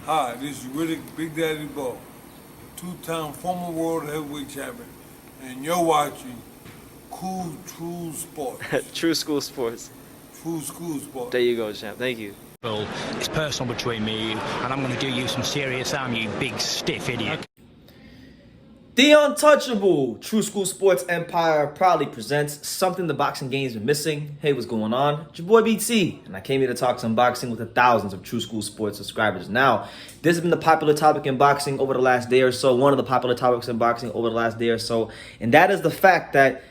Hi, this is Riddick Big Daddy Bo, two-time former world heavyweight champion, and you're watching Cool True Sports. True School Sports. True School Sports. There you go, champ. Thank you. It's personal between me and you, and I'm going to do you some serious harm, you big stiff idiot. The Untouchable True School Sports Empire proudly presents something the boxing game's been missing. Hey, what's going on? It's your boy BT, and I came here to talk some boxing with the thousands of True School Sports subscribers. Now, this has been the popular topic in boxing over the last day or so, one of the popular topics in boxing over the last day or so, and that is the fact that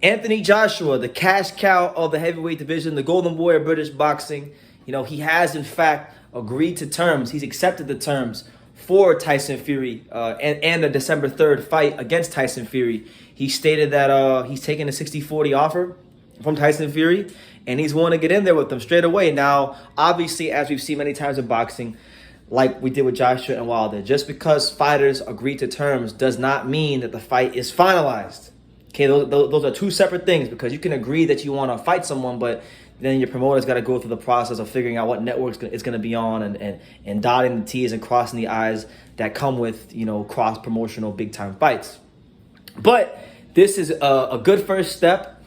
Anthony Joshua, the cash cow of the heavyweight division, the golden boy of British boxing, he has in fact agreed to terms. He's accepted the terms for Tyson Fury and the December 3rd fight against Tyson Fury. He stated that he's taking a 60-40 offer from Tyson Fury, and he's willing to get in there with them straight away. Now, obviously, as we've seen many times in boxing, like we did with Joshua and Wilder, just because fighters agree to terms does not mean that the fight is finalized. Okay, those are two separate things, because you can agree that you want to fight someone, but then your promoter's got to go through the process of figuring out what networks it's going to be on and dotting the T's and crossing the I's that come with, cross-promotional big-time fights. But this is a good first step.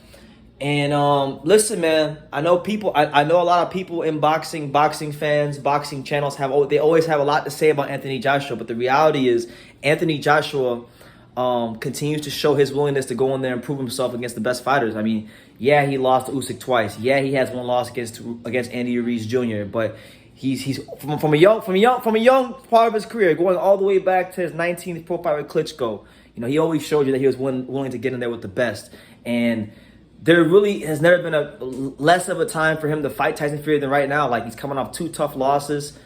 And listen, man, I know I know a lot of people in boxing fans, boxing channels they always have a lot to say about Anthony Joshua. But the reality is Anthony Joshua continues to show his willingness to go in there and prove himself against the best fighters. I mean, yeah, he lost to Usyk twice. Yeah, he has one loss against Andy Ruiz Jr. But he's from a young part of his career, going all the way back to his 19th pro fight with Klitschko. He always showed you that he was willing to get in there with the best. And there really has never been a less of a time for him to fight Tyson Fury than right now. Like, he's coming off two tough losses.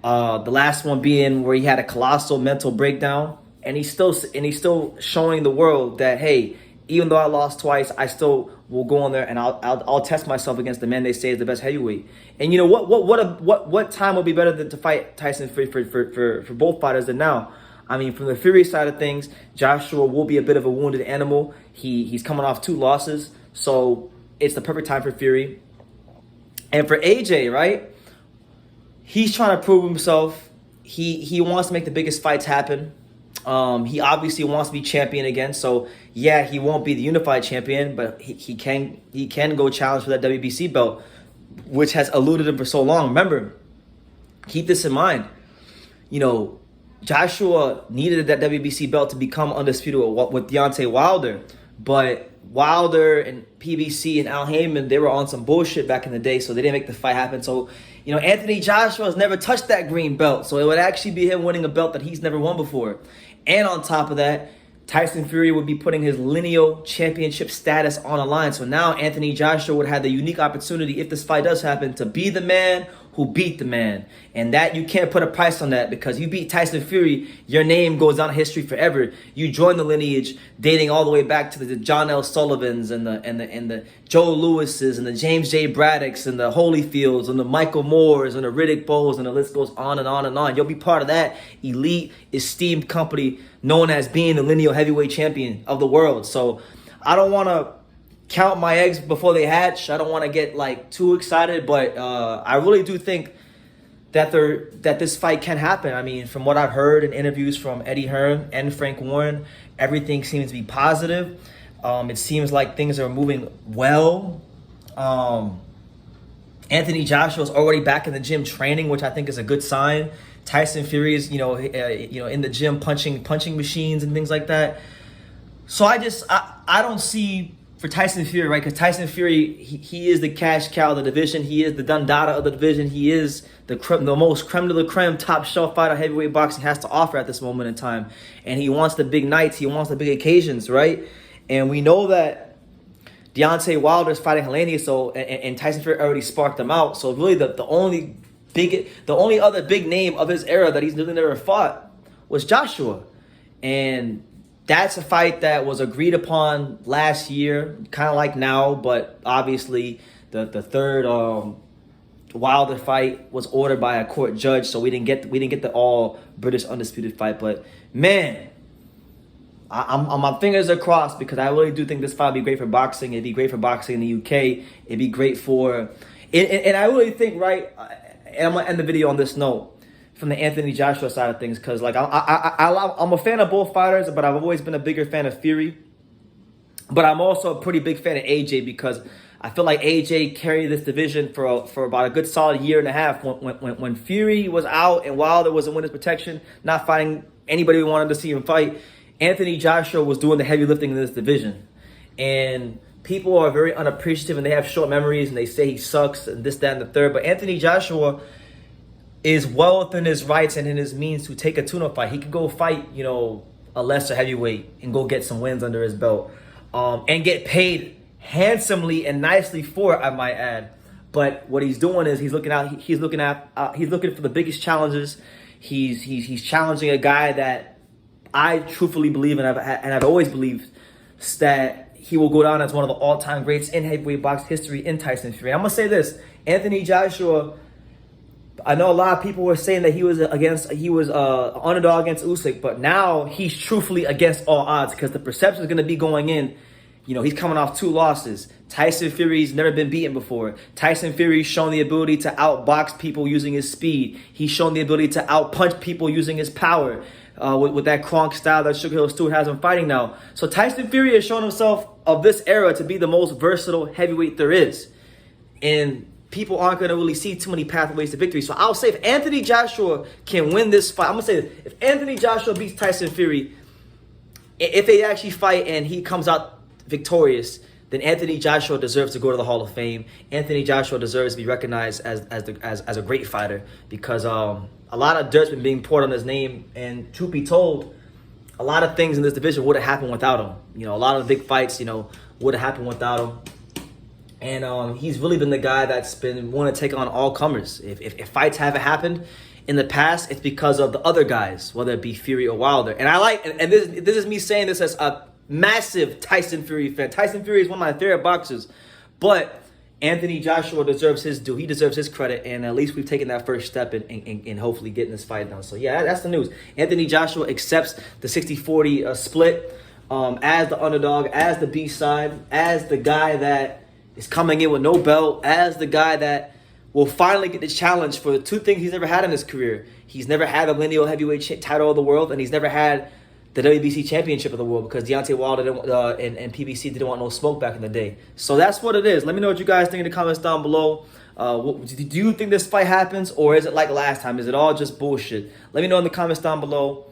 The last one being where he had a colossal mental breakdown. And he's still showing the world that, hey, even though I lost twice, I still will go in there and I'll test myself against the man they say is the best heavyweight. And what time would be better than to fight Tyson Fury for both fighters than now? I mean, from the Fury side of things, Joshua will be a bit of a wounded animal. He's coming off two losses, so it's the perfect time for Fury. And for AJ, right? He's trying to prove himself. He wants to make the biggest fights happen. He obviously wants to be champion again, so yeah, he won't be the unified champion, but he can go challenge for that WBC belt, which has eluded him for so long. Remember, keep this in mind. Joshua needed that WBC belt to become undisputed with Deontay Wilder, but Wilder and PBC and Al Heyman, they were on some bullshit back in the day, so they didn't make the fight happen. So, Anthony Joshua has never touched that green belt, so it would actually be him winning a belt that he's never won before. And on top of that, Tyson Fury would be putting his lineal championship status on the line. So now Anthony Joshua would have the unique opportunity, if this fight does happen, to be the man who beat the man. And that, you can't put a price on that, because you beat Tyson Fury, your name goes down in history forever. You join the lineage dating all the way back to the John L. Sullivans and the Joe Lewises and the James J. Braddocks and the Holyfields and the Michael Moores and the Riddick Bowes, and the list goes on and on and on. You'll be part of that elite, esteemed company known as being the lineal heavyweight champion of the world. So I don't want to count my eggs before they hatch. I don't want to get too excited, but I really do think that this fight can happen. I mean, from what I've heard in interviews from Eddie Hearn and Frank Warren, everything seems to be positive. It seems like things are moving well. Anthony Joshua is already back in the gym training, which I think is a good sign. Tyson Fury is, in the gym punching machines and things like that. So I don't see for Tyson Fury, right? Because Tyson Fury, he is the cash cow of the division. He is the Dundada of the division. He is the most creme de la creme, top shelf fighter heavyweight boxing has to offer at this moment in time. And he wants the big nights. He wants the big occasions, right? And we know that Deontay Wilder is fighting Helenia, and Tyson Fury already sparked him out. So really, the only other big name of his era that he's really never fought was Joshua. And that's a fight that was agreed upon last year, kind of like now, but obviously the third Wilder fight was ordered by a court judge, so we didn't get the all British undisputed fight. But man, I'm my fingers are crossed, because I really do think this fight would be great for boxing. It'd be great for boxing in the UK. It'd be great and I really think, right, and I'm gonna end the video on this note. from the Anthony Joshua side of things, because like I'm a fan of both fighters, but I've always been a bigger fan of Fury. But I'm also a pretty big fan of AJ because I feel like AJ carried this division for about a good solid year and a half. When Fury was out and Wilder was in witness protection, not fighting anybody who wanted to see him fight, Anthony Joshua was doing the heavy lifting in this division. And people are very unappreciative and they have short memories and they say he sucks and this, that, and the third. But Anthony Joshua is well within his rights and in his means to take a tune-up fight. He could go fight, you know, a lesser heavyweight and go get some wins under his belt. And get paid handsomely and nicely for it, I might add. But what he's doing is he's looking for the biggest challenges. He's challenging a guy that I truthfully believe and I've always believed that he will go down as one of the all-time greats in heavyweight box history in Tyson Fury. I'm gonna say this: Anthony Joshua. I know a lot of people were saying that he was an underdog against Usyk, but now he's truthfully against all odds because the perception is going to be going in. You know, he's coming off 2 losses. Tyson Fury's never been beaten before. Tyson Fury's shown the ability to outbox people using his speed. He's shown the ability to outpunch people using his power with that Kronk style that Sugar Hill Stewart has him fighting now. So Tyson Fury has shown himself of this era to be the most versatile heavyweight there is. And people aren't going to really see too many pathways to victory. So I'll say if Anthony Joshua can win this fight, I'm going to say this, if Anthony Joshua beats Tyson Fury, if they actually fight and he comes out victorious, then Anthony Joshua deserves to go to the Hall of Fame. Anthony Joshua deserves to be recognized as a great fighter because a lot of dirt's been being poured on his name. And truth be told, a lot of things in this division would have happened without him. You know, a lot of the big fights, you know, would have happened without him. And he's really been the guy that's been wanting to take on all comers. If fights haven't happened in the past, it's because of the other guys, whether it be Fury or Wilder. And I like, and this is me saying this as a massive Tyson Fury fan. Tyson Fury is one of my favorite boxers, but Anthony Joshua deserves his due. He deserves his credit, and at least we've taken that first step in hopefully getting this fight done. So yeah, that's the news. Anthony Joshua accepts the 60-40 split as the underdog, as the B-side, as the guy that is coming in with no belt, as the guy that will finally get the challenge for the 2 things he's never had in his career. He's never had the lineal heavyweight title of the world, and he's never had the WBC championship of the world because Deontay Wilder and PBC didn't want no smoke back in the day. So that's what it is. Let me know what you guys think in the comments down below. Do you think this fight happens, or is it like last time? Is it all just bullshit? Let me know in the comments down below.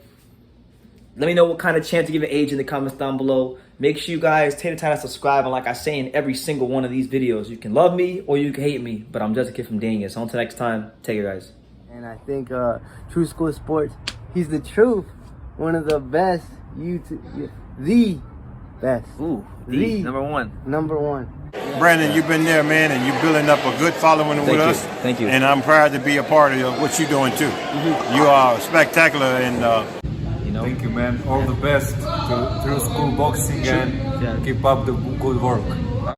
Let me know what kind of chance to give an age in the comments down below. Make sure you guys take the time to subscribe. And like I say in every single one of these videos, you can love me or you can hate me, but I'm just a kid from Daniel. So until next time, take care, guys. And I think True School Sports, he's the truth. One of the best YouTube, the best. Ooh, the number one. Number one. Brandon, you've been there, man, and you're building up a good following with us. Thank you. And I'm proud to be a part of what you're doing too. You are spectacular, and thank you, man. All the best to True School Boxing and keep up the good work.